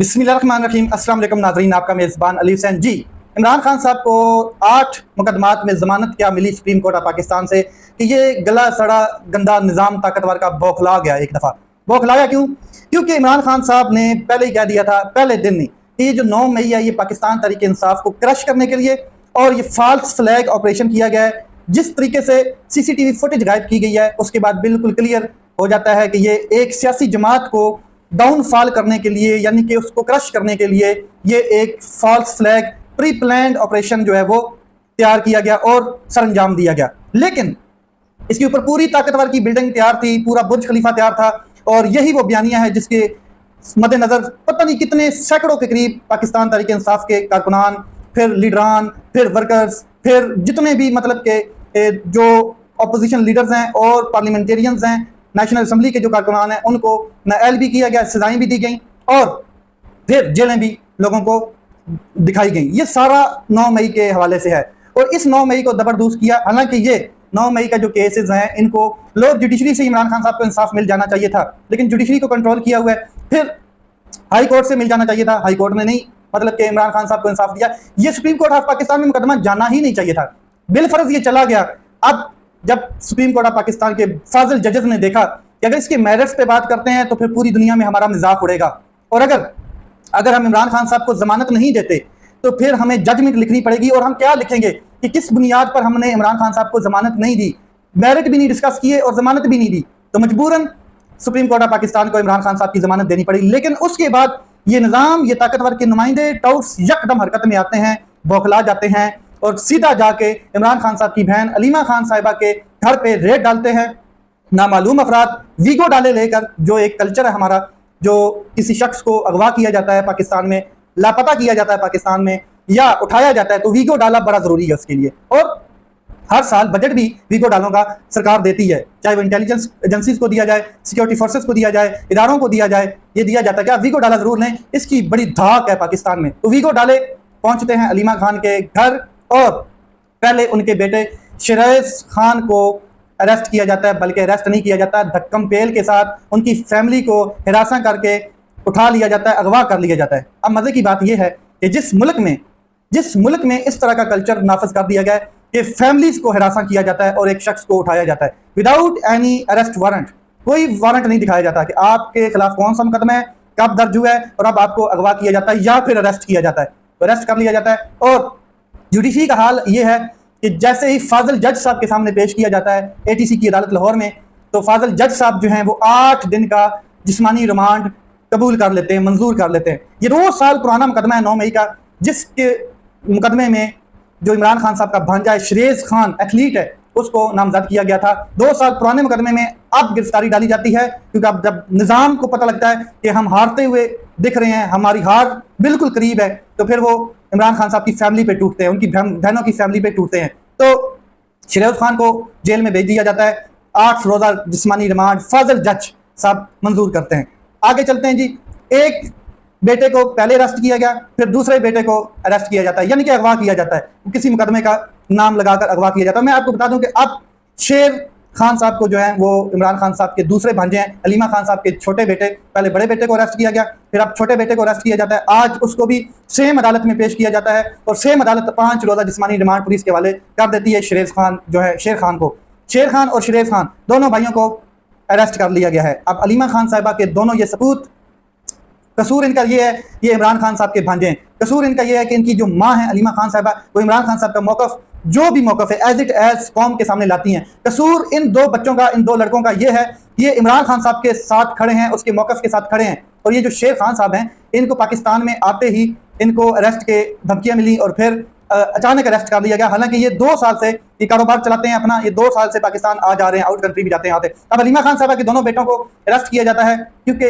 बिस्मिल्लाहिर्रहमानिर्रहीम। अस्सलाम वालेकुम नाज़रीन, आपका मेज़बान अली हुसैन जी। इमरान खान साहब को 8 मुकदमात में ज़मानत क्या मिली सुप्रीम कोर्ट ऑफ पाकिस्तान से कि ये गला सड़ा गंदा निज़ाम ताकतवर का बौखला गया। एक दफ़ा बौखलाया क्यों? क्योंकि इमरान खान साहब ने पहले ही कह दिया था, पहले दिन नहीं, कि ये जो 9 मई है ये पाकिस्तान तहरीक इंसाफ को क्रश करने के लिए और ये फॉल्स फ्लैग ऑपरेशन किया गया है। जिस तरीके से CCTV फुटेज गायब की गई है उसके बाद बिल्कुल क्लियर हो जाता है कि ये एक सियासी जमात को डाउनफॉल करने के लिए, यानी कि उसको क्रश करने के लिए ये एक false flag pre planned operation जो है वो तैयार किया गया और सरंजाम दिया गया। लेकिन इसके ऊपर पूरी ताकतवर की बिल्डिंग तैयार थी, पूरा बुर्ज खलीफा तैयार था और यही वो बयानिया है जिसके मद्देनजर पता नहीं कितने सैकड़ों के करीब पाकिस्तान तहरीक इंसाफ के कारकुनान, फिर लीडरान, फिर वर्कर्स, फिर जितने भी मतलब के जो अपोजिशन लीडर्स हैं और पार्लियामेंटेरियंस हैं, नेशनल असम्बली के जो कारकुनान हैं, उनको नाअहल भी किया गया, सजाएं भी दी गई और फिर जेलें भी लोगों को दिखाई गई। ये सारा 9 मई के हवाले से है और इस 9 मई को जबरदस्त किया। हालांकि ये 9 मई का जो केसेस हैं इनको लोग जुडिशरी से इमरान खान साहब को इंसाफ मिल जाना चाहिए था, लेकिन जुडिशरी को कंट्रोल किया हुआ है। फिर हाई कोर्ट से मिल जाना चाहिए था, हाई कोर्ट ने नहीं मतलब कि इमरान खान साहब को इंसाफ दिया। ये सुप्रीम कोर्ट ऑफ पाकिस्तान में मुकदमा जाना ही नहीं चाहिए था, बिलफर्ज ये चला गया। अब जब सुप्रीम कोर्ट ऑफ पाकिस्तान के फाजिल जजेस ने देखा कि अगर इसके मेरिट्स पे बात करते हैं तो फिर पूरी दुनिया में हमारा मजाक उड़ेगा और अगर हम इमरान खान साहब को जमानत नहीं देते तो फिर हमें जजमेंट लिखनी पड़ेगी और हम क्या लिखेंगे कि किस बुनियाद पर हमने इमरान खान साहब को जमानत नहीं दी, मेरिट भी नहीं डिस्कस किए और जमानत भी नहीं दी। तो मजबूरन सुप्रीम कोर्ट ऑफ पाकिस्तान को इमरान खान साहब की जमानत देनी पड़ी। लेकिन उसके बाद ये निज़ाम, ये ताकतवर के नुमाइंदे टाउट्स यकदम हरकत में आते हैं, बौखला जाते हैं और सीधा जाके इमरान खान साहब की बहन अलीमा खान साहिबा के घर पे रेड डालते हैं। नामालूम अफराद वीगो डाले लेकर, जो एक कल्चर है हमारा, जो किसी शख्स को अगवा किया जाता है पाकिस्तान में, लापता किया जाता है पाकिस्तान में या उठाया जाता है तो वीगो डाला बड़ा ज़रूरी है उसके लिए। और हर साल बजट भी वीगो डालों का सरकार देती है, चाहे वो इंटेलिजेंस एजेंसीज को दिया जाए, सिक्योरिटी फोर्सेस को दिया जाए, इदारों को दिया जाए, ये दिया जाता है कि आप वीगो डाला ज़रूर लें। इसकी बड़ी धाक है पाकिस्तान में। तो वीगो डाले पहुँचते हैं अलीमा खान के घर और पहले उनके बेटे शिरेज खान को अरेस्ट किया जाता है, बल्कि अरेस्ट नहीं किया जाता, धक्कम पेल के साथ उनकी फैमिली को हिरासा करके उठा लिया जाता है, अगवा कर लिया जाता है। अब मज़े की बात यह है कि जिस मुल्क में इस तरह का कल्चर नाफिज कर दिया गया है कि फैमिलीज को हिरासा किया जाता है और एक शख्स को उठाया जाता है विदाउट एनी अरेस्ट वारंट, कोई वारंट नहीं दिखाया जाता कि आपके खिलाफ कौन सा मुकदमा है, कब दर्ज हुआ है, और अब आपको अगवा किया जाता है या फिर अरेस्ट किया जाता है। तो अरेस्ट कर लिया जाता है और जुडिशरी का हाल ये है कि जैसे ही फाजिल जज साहब के सामने पेश किया जाता है ATC की अदालत लाहौर में, तो फाजिल जज साहब जो हैं वो 8 दिन का जिस्मानी रिमांड कबूल कर लेते हैं, मंजूर कर लेते हैं। ये 2 साल पुराना मुकदमा है 9 मई का, जिसके मुकदमे में जो इमरान खान साहब का भांजा है शिरेज खान, एथलीट है, उसको नामजद किया गया था। 2 साल पुराने मुकदमे में अब गिरफ्तारी डाली जाती है क्योंकि अब जब निज़ाम को पता लगता है कि हम हारते हुए दिख रहे हैं, हमारी हार बिल्कुल करीब है, तो फिर वो इमरान खान साहब की फैमिली पे टूटते हैं, उनकी बहनों की फैमिली पे टूटते हैं। तो शिरेज खान को जेल में भेज दिया जाता है। 8 रोज़ा जिस्मानी रिमांड फाजिल जज साहब मंजूर करते हैं। आगे चलते हैं जी। एक बेटे को पहले अरेस्ट किया गया, फिर दूसरे बेटे को अरेस्ट किया जाता है, यानी कि अगवा किया जाता है, किसी मुकदमे का नाम लगाकर अगवा किया जाता है। मैं आपको बता दूं कि अब शेर खान साहब को जो है वो इमरान खान साहब के दूसरे भांजे हैं, अलीमा खान साहब के छोटे बेटे, पहले बड़े बेटे को अरेस्ट किया गया, फिर अब छोटे बेटे को अरेस्ट किया जाता है। आज उसको भी सेम अदालत में पेश किया जाता है और सेम अदालत 5 रोज़ा जिस्मानी रिमांड पुलिस के हवाले कर देती है शिरेज खान जो है शेर खान को। शेर खान और शिरेज खान दोनों भाइयों को अरेस्ट कर लिया गया है। अब अलीमा खान साहिबा के दोनों ये सबूत, कसूर इनका ये है, ये इमरान खान साहब के भांजे हैं। कसूर इनका ये है कि इनकी जो माँ है अलीमा खान साहिबा, वो इमरान खान साहब का मौक़िफ़, जो भी मौक़िफ़ है एज इट एज कौम के सामने लाती हैं। कसूर इन 2 बच्चों का, इन 2 लड़कों का ये है कि ये इमरान खान साहब के साथ खड़े हैं, उसके मौक़िफ़ के साथ खड़े हैं। और ये जो शेर खान साहब हैं, इनको पाकिस्तान में आते ही इनको अरेस्ट के धमकियाँ मिली और फिर अचानक अरेस्ट कर लिया गया। हालांकि ये 2 साल से ये कारोबार चलाते हैं अपना, ये 2 साल से पाकिस्तान आ जा रहे हैं, आउट कंट्री भी जाते हैं आते। अब अलीमा खान साहबा के दोनों बेटों को अरेस्ट किया जाता है क्योंकि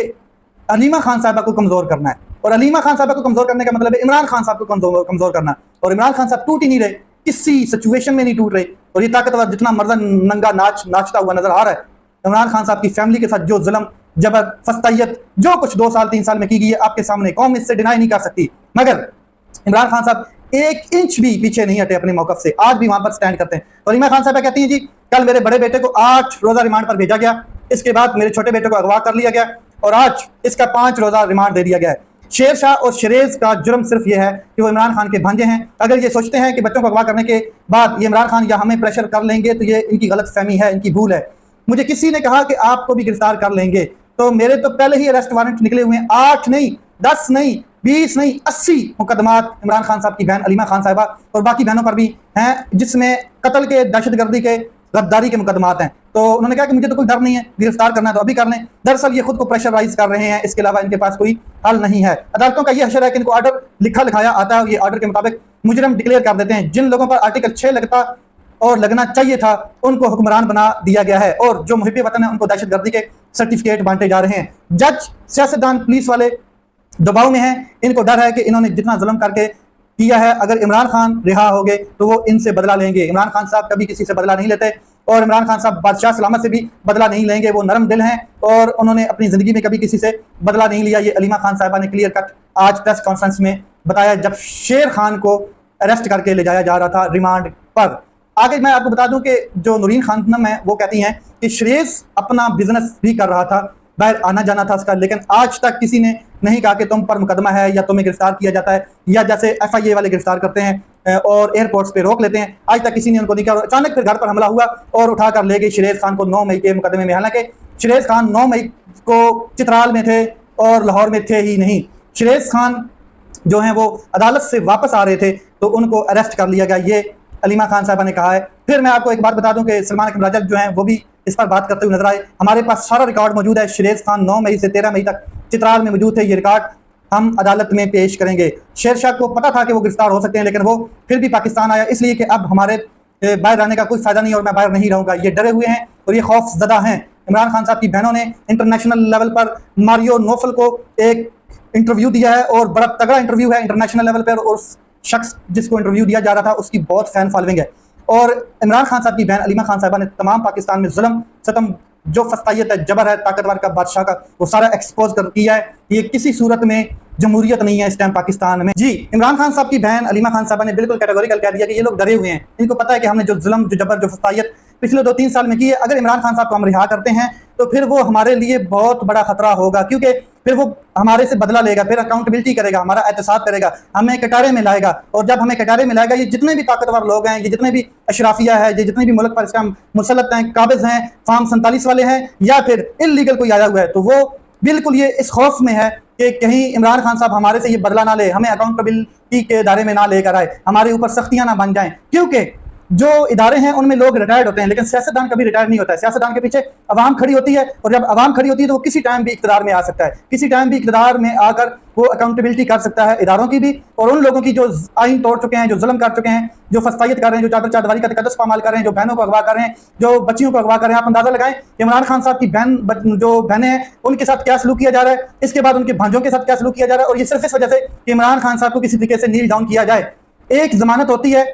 अलीमा खान साहबा को कमज़ोर करना है और अलीमा खान साहबा को कमज़ोर करने का मतलब है इमरान खान साहब को कमज़ोर करना। और इमरान खान साहब टूट ही नहीं रहे, किसी सिचुएशन में नहीं टूट रहे और ये ताकतवर जितना मर्दा नंगा नाचता हुआ नजर आ रहा है। इमरान खान साहब की फैमिली के साथ जो जुल्म, जबर, फस्तैयत, जो कुछ 2 साल 3 साल में की गई है आपके सामने, कौम इससे डिनाई नहीं कर सकती। मगर इमरान खान साहब 1 इंच भी पीछे नहीं हटे अपने मौक़िफ़ से, आज भी वहां पर स्टैंड करते हैं। और अलीमा खान साहब कहती हैं जी, कल मेरे बड़े बेटे को 8 रोज़ा रिमांड पर भेजा गया, इसके बाद मेरे छोटे बेटे को अगवा कर लिया गया और आज इसका 5 रोज़ा रिमांड दे दिया गया है। शेरशाह और शरेज का जुर्म सिर्फ ये है कि वो इमरान खान के भांजे हैं। अगर ये सोचते हैं कि बच्चों को अगवा करने के बाद ये इमरान खान या हमें प्रेशर कर लेंगे तो ये इनकी गलत फहमी है, इनकी भूल है। मुझे किसी ने कहा कि आपको भी गिरफ्तार कर लेंगे, तो मेरे तो पहले ही अरेस्ट वारंट निकले हुए हैं। 8 नहीं, 10 नहीं, 20 नहीं, 80 मुकदमात इमरान खान साहब की बहन अलीमा खान साहिबा और बाकी बहनों पर भी हैं, जिसमें कत्ल के, दहशतगर्दी के, गद्दारी के मुकदमात हैं। तो उन्होंने कहा कि मुझे तो कोई डर नहीं है, गिरफ्तार करना है तो अभी कर लें। दरअसल ये खुद को प्रेशराइज कर रहे हैं, इसके अलावा इनके पास कोई हल नहीं है। अदालतों का ये हशर है कि इनको ऑर्डर लिखा लिखाया आता है और ये ऑर्डर के मुताबिक मुजरिम डिक्लेयर कर देते हैं। जिन लोगों पर आर्टिकल 6 लगता और लगना चाहिए था उनको हुक्मरान बना दिया गया है, और जो मुहिब वतन है उनको दहशतगर्दी के सर्टिफिकेट बांटे जा रहे हैं। जज, सियासतदान, पुलिस वाले दबाव में हैं। इनको डर है कि इन्होंने जितना जुल्म करके किया है, अगर इमरान खान रिहा हो गए तो वो इनसे बदला लेंगे। इमरान खान साहब कभी किसी से बदला नहीं लेते और इमरान खान साहब बादशाह सलामत से भी बदला नहीं लेंगे। वो नरम दिल हैं और उन्होंने अपनी ज़िंदगी में कभी किसी से बदला नहीं लिया। ये अलीमा खान साहिबा ने क्लियर कट आज प्रेस कॉन्फ्रेंस में बताया, जब शेर खान को अरेस्ट करके ले जाया जा रहा था रिमांड पर। आगे मैं आपको बता दूं कि जो नूरीन खानम है वो कहती हैं कि शरेज अपना बिजनेस भी कर रहा था, बाहर आना जाना था उसका, लेकिन आज तक किसी ने नहीं कहा कि तुम पर मुकदमा है या तुम्हें गिरफ्तार किया जाता है, या जैसे FIA वाले गिरफ्तार करते हैं और एयरपोर्ट्स पे रोक लेते हैं, आज तक किसी ने उनको नहीं किया। अचानक फिर घर पर हमला हुआ और उठा कर ले गए शरेज खान को 9 मई के मुकदमे में। हालांकि शरेज खान 9 मई को चित्राल में थे और लाहौर में थे ही नहीं। शरेज खान जो हैं वो अदालत से वापस आ रहे थे तो उनको अरेस्ट कर लिया गया, ये अलीमा खान साहबा ने कहा है। फिर मैं आपको एक बात बता दूं कि सलमान अकरम राजा जो हैं वो भी इस पर बात करते हुए नजर आए। हमारे पास सारा रिकॉर्ड मौजूद है, शरेज खान 9 मई से 13 मई तक चित्राल में मौजूद थे। ये रिकॉर्ड हम अदालत में पेश करेंगे। शेरशाह को पता था कि वो गिरफ्तार हो सकते हैं, लेकिन वो फिर भी पाकिस्तान आया इसलिए कि अब हमारे बाहर आने का कोई फायदा नहीं और मैं बाहर नहीं रहूंगा। ये डरे हुए हैं और ये खौफजदा हैं। इमरान खान साहब की बहनों ने इंटरनेशनल लेवल पर मारियो नोफल को एक इंटरव्यू दिया है और बड़ा तगड़ा इंटरव्यू है इंटरनेशनल लेवल पर, और शख्स जिसको इंटरव्यू दिया जा रहा था उसकी बहुत फैन फॉलोइंग है। और इमरान खान साहब की बहन अलीमा खान साहिबा ने तमाम पाकिस्तान में जुल्म, सतम, जो फस्तायत है, जबर है, ताकतवर का, बादशाह का, वो सारा एक्सपोज कर किया है। ये किसी सूरत में जमहूरियत नहीं है इस टाइम पाकिस्तान में। जी, इमरान खान साहब की बहन अलीमा खान साहिबा ने बिल्कुल कैटेगोरिकल कह दिया कि ये लोग डरे हुए हैं। इनको पता है कि हमने जो जुल्म, जो जबर, जो फस्तायत पिछले 2-3 साल में की है, अगर इमरान खान साहब को हम रिहा करते हैं तो फिर वो हमारे लिए बहुत बड़ा खतरा होगा, क्योंकि फिर वो हमारे से बदला लेगा, फिर अकाउंटेबिलिटी करेगा, हमारा एहतसाब करेगा, हमें कटारे में लाएगा। और जब हमें कटारे में लाएगा, ये जितने भी ताकतवर लोग हैं, ये जितने भी अशराफिया है, ये जितने भी मुल्क पर इसका मुसल्लत हैं, काबिज हैं, फार्म 47 वाले हैं, या फिर इल्लीगल कोई आया हुआ है, तो वो बिल्कुल ये इस खौफ में है कि कहीं इमरान खान साहब हमारे से ये बदला ना ले, हमें अकाउंटेबिलिटी के दायरे में ना लेकर आए, हमारे ऊपर सख्तियां ना बन जाएं। क्योंकि जो इदारे हैं उनमें लोग रिटायर्ड होते हैं, लेकिन सियासतदान कभी रिटायर नहीं होता है। सियासतदान के पीछे अवाम खड़ी होती है, और जब अवाम खड़ी होती है तो वो किसी टाइम भी इक़्तिदार में आ सकता है, किसी टाइम भी इक़्तिदार में आकर वो अकाउंटेबिलिटी कर सकता है, इदारों की भी और उन लोगों की जो आइन तोड़ चुके हैं, जो जुल्म कर चुके हैं, जो फस्तायत कर रहे हैं, जो चादर चादवारी का तकद्दुस पामाल कर रहे हैं, जो बहनों को अगवा कर रहे हैं, जो बच्चियों को अगवा कर रहे हैं। आप अंदाजा लगाएं कि इमरान खान साहब की बहन, जो बहनें हैं, उनके साथ क्या सलूक किया जा रहा है, इसके बाद उनके भांजों के साथ क्या सलूक किया जा रहा है, और ये सिर्फ इस वजह से कि इमरान खान साहब को किसी तरीके से नील डाउन किया जाए। एक जमानत होती है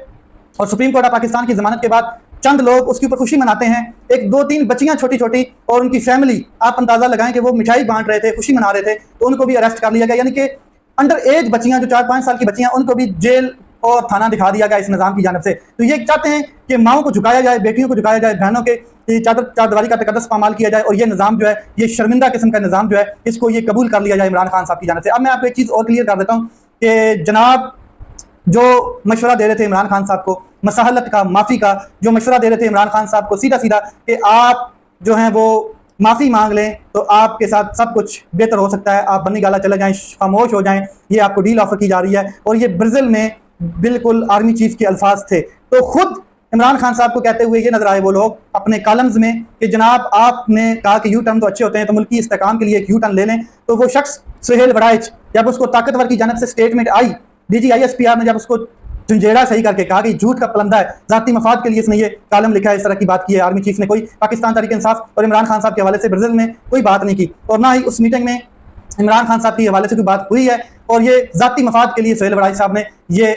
और सुप्रीम कोर्ट ऑफ पाकिस्तान की जमानत के बाद चंद लोग उसके ऊपर खुशी मनाते हैं, 1-2-3 बच्चियां छोटी छोटी और उनकी फैमिली, आप अंदाजा लगाएं कि वो मिठाई बांट रहे थे, खुशी मना रहे थे, तो उनको भी अरेस्ट कर लिया गया। यानी कि अंडर एज बच्चियां, जो 4-5 साल की बच्चियां, उनको भी जेल और थाना दिखा दिया गया इस निज़ाम की जानिब से। तो ये चाहते हैं कि माओं को झुकाया जाए, बेटियों को झुकाया जाए, बहनों के चादर चादवारी का तकद्दुस पामाल किया जाए, और ये निज़ाम जो है, ये शर्मिंदा किस्म का निज़ाम जो है, इसको ये कबूल कर लिया जाए इमरान खान साहब की जानिब से। अब मैं आपको एक चीज़ और क्लियर कर देता हूँ कि जनाब जो मशवरा दे रहे थे इमरान खान साहब को, मसाहलत का, माफ़ी का जो मशवरा दे रहे थे इमरान खान साहब को, सीधा सीधा कि आप जो हैं वो माफ़ी मांग लें तो आपके साथ सब कुछ बेहतर हो सकता है, आप बन्नी गाला चले जाएं, खामोश हो जाएं, ये आपको डील ऑफर की जा रही है। और ये ब्राज़ील में बिल्कुल आर्मी चीफ के अल्फाज थे। तो खुद इमरान खान साहब को कहते हुए ये नजर आए वो लोग अपने कॉलम्स में कि जनाब आपने कहा कि यू टर्न तो अच्छे होते हैं, तो मुल्की इस्तेकाम के लिए एक यू टर्न ले लें। तो वो शख्स सुहेल वड़ाइच, जब उसको ताकतवर की जानब से स्टेटमेंट आई, DGISPR ने जब उसको झुंझेड़ा सही करके कहा कि झूठ का पलंदा है, जाती मफाद के लिए इसने ये कॉलम लिखा है, इस तरह की बात की है, आर्मी चीफ ने कोई पाकिस्तान तहरीक इंसाफ और इमरान खान साहब के हवाले से ब्राज़ील में कोई बात नहीं की, और ना ही उस मीटिंग में इमरान खान साहब के हवाले से कोई बात हुई है, और ये जाती मफाद के लिए सुहेल वड़ाइच साहब ने ये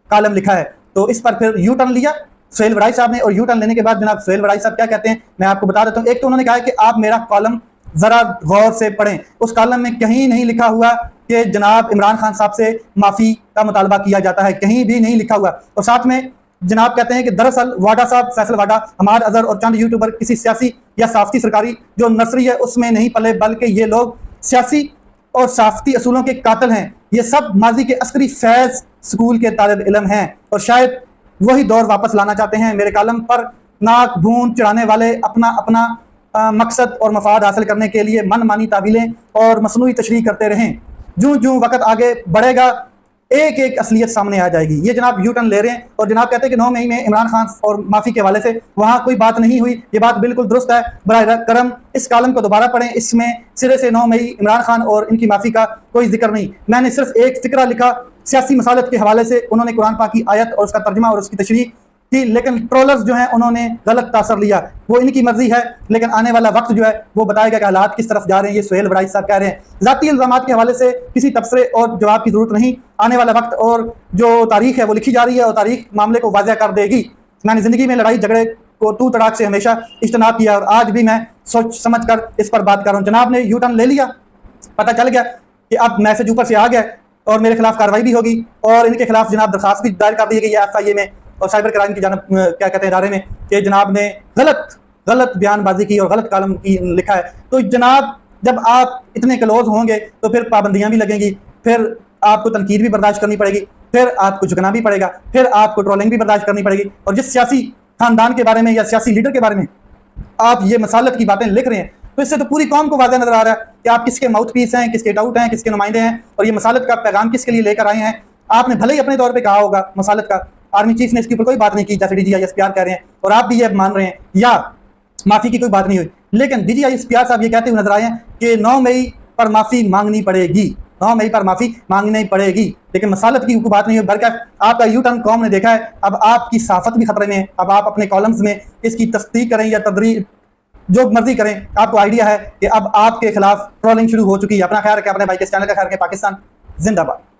कॉलम लिखा है। तो इस पर फिर यू टर्न लिया सुहेल वड़ाइच साहब ने, और यू टर्न लेने के बाद जनाब सुहेल वड़ाइच साहब क्या कहते हैं मैं आपको बता देता हूँ। एक तो उन्होंने कहा कि आप मेरा कॉलम जरा गौर से पढ़ें, उस कॉलम में कहीं नहीं लिखा हुआ कि जनाब इमरान खान साहब से माफ़ी का मुतालबा किया जाता है, कहीं भी नहीं लिखा हुआ। और साथ में जनाब कहते हैं कि दरअसल वाडा साहब, फैसल वाडा, हमाद अजहर और चंद यूट्यूबर किसी सियासी या साफ्ती सरकारी जो नर्सरी है उसमें नहीं पले, बल्कि ये लोग सियासी और साफ़ती असूलों के कातिल हैं। ये सब माजी के अस्करी फैज़ स्कूल के तालिब इल्म हैं और शायद वही दौर वापस लाना चाहते हैं। मेरे कालम पर नाक भून चढ़ाने वाले अपना अपना मकसद और मफाद हासिल करने के लिए मनमानी तावीलें और मसनूई तशरीह करते रहें। जूँ जूँ वक़्त आगे बढ़ेगा एक एक असलियत सामने आ जाएगी। ये जनाब यू टर्न ले रहे हैं और जनाब कहते हैं कि 9 मई में इमरान खान और माफ़ी के हवाले से वहाँ कोई बात नहीं हुई। ये बात बिल्कुल दुरुस्त है। बराए करम इस कालम को दोबारा पढ़ें, इसमें सिरे से 9 मई इमरान खान और इनकी माफ़ी का कोई जिक्र नहीं। मैंने सिर्फ एक फ़िक्रा लिखा सियासी मसालत के हवाले से। उन्होंने कुरान पाक की आयत और उसका तर्जमा और उसकी तशरीह की, लेकिन ट्रोलर्स जो हैं उन्होंने गलत तासर लिया। वो इनकी मर्जी है, लेकिन आने वाला वक्त जो है वो बताएगा कि हालात किस तरफ जा रहे हैं। ये सुहेल बड़ाई साहब कह रहे हैं। ज़ाती इल्ज़ामात के हवाले से किसी तबसरे और जवाब की ज़रूरत नहीं। आने वाला वक्त और जो तारीख है वो लिखी जा रही है और तारीख मामले को वाज़ह कर देगी। मैंने ज़िंदगी में लड़ाई झगड़े को तू तड़ाक से हमेशा इज्तनाब किया और आज भी मैं सोच समझ कर इस पर बात कर रहा हूँ। जनाब ने यू टर्न ले लिया, पता चल गया कि अब मैसेज ऊपर से आ गया और मेरे खिलाफ कार्रवाई भी होगी और इनके खिलाफ जनाब दरखास्त भी दायर कर दी गई है FIA में और साइबर क्राइम की जानब क्या कहते हैं इदारे में कि जनाब ने गलत बयानबाजी की और गलत कालम की लिखा है। तो जनाब जब आप इतने क्लोज होंगे तो फिर पाबंदियां भी लगेंगी, फिर आपको तनकीद भी बर्दाश्त करनी पड़ेगी, फिर आपको झुकना भी पड़ेगा, फिर आपको ट्रोलिंग भी बर्दाश्त करनी पड़ेगी। और जिस सियासी खानदान के बारे में या सियासी लीडर के बारे में आप ये मसालत की बातें लिख रहे हैं तो इससे तो पूरी कौम को वाज़ह नजर आ रहा है कि आप किसके माउथ पीस हैं, किसके टाउट हैं, किसके नुमाइंदे हैं और ये मसालत का पैगाम किसके लिए लेकर आए हैं। आपने भले ही अपने तौर पर कहा होगा मसालत का, आर्मी चीफ ने इसके ऊपर कोई बात नहीं की जैसे DGI-SPR कह रहे हैं और आप भी ये मान रहे हैं, या माफ़ी की कोई बात नहीं हुई, लेकिन DGI-SPR साहब ये कहते हुए नजर आए हैं कि 9 मई पर माफ़ी मांगनी पड़ेगी, 9 मई पर माफ़ी मांगनी पड़ेगी, लेकिन मसालत की कोई बात नहीं हुई। बल्कि आपका यू टर्न कौम ने देखा है। अब आपकी साफत भी खतरे में है। अब आप अपने कॉलम्स में इसकी तस्दीक करें या तदरीज जो मर्जी करें, आपको आइडिया है कि अब आपके खिलाफ ट्रोलिंग शुरू हो चुकी है। अपना ख्याल रखें, अपने भाई के चैनल का ख्याल रखें। पाकिस्तान जिंदाबाद।